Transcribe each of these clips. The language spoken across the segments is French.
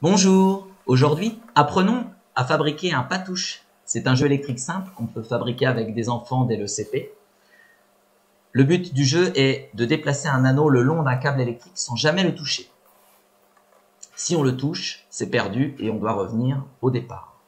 Bonjour, aujourd'hui apprenons à fabriquer un patouche. C'est un jeu électrique simple qu'on peut fabriquer avec des enfants dès le CP. Le but du jeu est de déplacer un anneau le long d'un câble électrique sans jamais le toucher. Si on le touche, c'est perdu et on doit revenir au départ.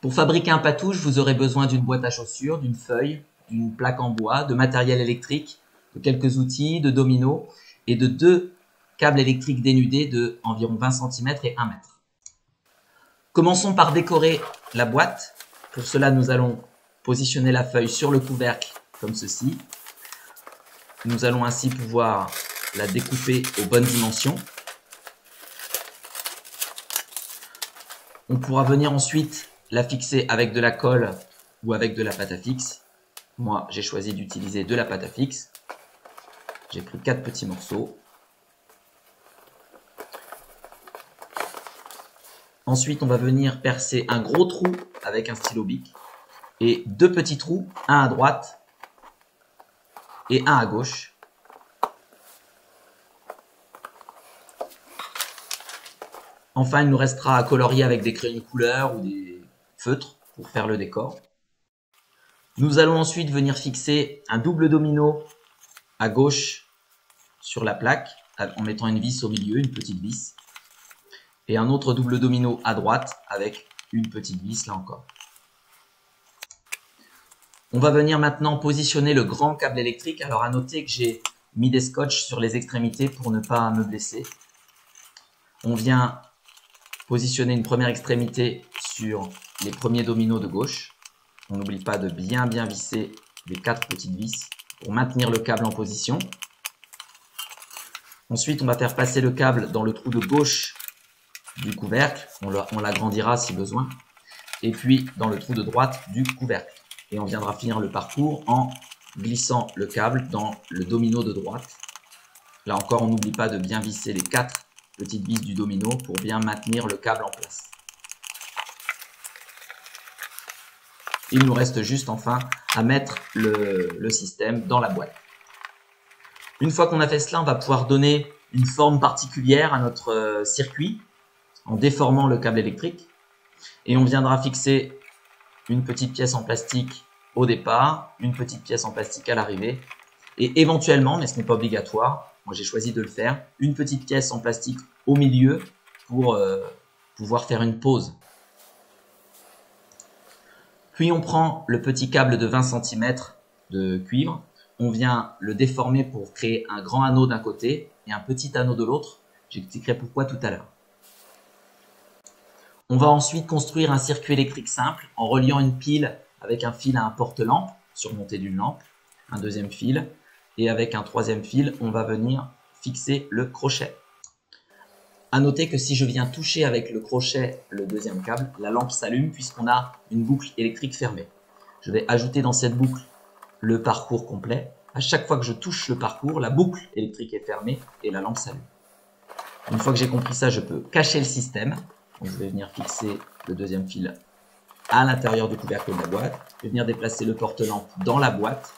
Pour fabriquer un patouche, vous aurez besoin d'une boîte à chaussures, d'une feuille, d'une plaque en bois, de matériel électrique, de quelques outils, de dominos et de 2 câbles électriques dénudés de environ 20 cm et 1 mètre. Commençons par décorer la boîte. Pour cela, nous allons positionner la feuille sur le couvercle comme ceci. Nous allons ainsi pouvoir la découper aux bonnes dimensions. On pourra venir ensuite la fixer avec de la colle ou avec de la pâte à fixe. Moi, j'ai choisi d'utiliser de la pâte à fixe. J'ai pris 4 petits morceaux. Ensuite, on va venir percer un gros trou avec un stylo bic et 2 petits trous, un à droite et un à gauche. Enfin, il nous restera à colorier avec des crayons de couleur ou des feutres pour faire le décor. Nous allons ensuite venir fixer un double domino à gauche sur la plaque en mettant une vis au milieu, une petite vis. Et un autre double domino à droite avec une petite vis là encore. On va venir maintenant positionner le grand câble électrique. Alors à noter que j'ai mis des scotch sur les extrémités pour ne pas me blesser. On vient positionner une première extrémité sur les premiers dominos de gauche. On n'oublie pas de bien visser les 4 petites vis pour maintenir le câble en position. Ensuite, on va faire passer le câble dans le trou de gauche du couvercle. On l'agrandira si besoin. Et puis dans le trou de droite du couvercle. Et on viendra finir le parcours en glissant le câble dans le domino de droite. Là encore, on n'oublie pas de bien visser les 4 petites vis du domino pour bien maintenir le câble en place. Il nous reste juste enfin à mettre le système dans la boîte. Une fois qu'on a fait cela, on va pouvoir donner une forme particulière à notre circuit en déformant le câble électrique. Et on viendra fixer une petite pièce en plastique au départ, une petite pièce en plastique à l'arrivée. Et éventuellement, mais ce n'est pas obligatoire, moi j'ai choisi de le faire, une petite pièce en plastique au milieu pour pouvoir faire une pause. Puis on prend le petit câble de 20 cm de cuivre, on vient le déformer pour créer un grand anneau d'un côté et un petit anneau de l'autre. J'expliquerai pourquoi tout à l'heure. On va ensuite construire un circuit électrique simple en reliant une pile avec un fil à un porte-lampe surmonté d'une lampe, un deuxième fil, et avec un troisième fil, on va venir fixer le crochet. À noter que si je viens toucher avec le crochet le deuxième câble, la lampe s'allume puisqu'on a une boucle électrique fermée. Je vais ajouter dans cette boucle le parcours complet. À chaque fois que je touche le parcours, la boucle électrique est fermée et la lampe s'allume. Une fois que j'ai compris ça, je peux cacher le système. Donc, je vais venir fixer le deuxième fil à l'intérieur du couvercle de la boîte. Je vais venir déplacer le porte-lampe dans la boîte.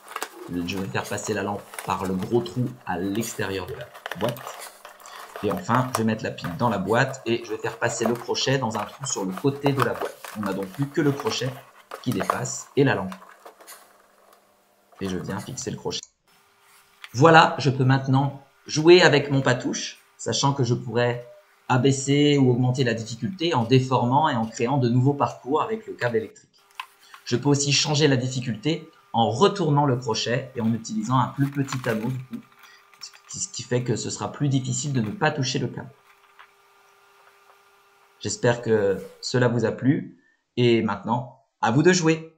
Je vais faire passer la lampe par le gros trou à l'extérieur de la boîte. Et enfin, je vais mettre la pile dans la boîte et je vais faire passer le crochet dans un trou sur le côté de la boîte. On n'a donc plus que le crochet qui dépasse et la lampe. Et je viens fixer le crochet. Voilà, je peux maintenant jouer avec mon patouche, sachant que je pourrais abaisser ou augmenter la difficulté en déformant et en créant de nouveaux parcours avec le câble électrique. Je peux aussi changer la difficulté en retournant le crochet et en utilisant un plus petit anneau, du coup, ce qui fait que ce sera plus difficile de ne pas toucher le câble. J'espère que cela vous a plu et maintenant, à vous de jouer!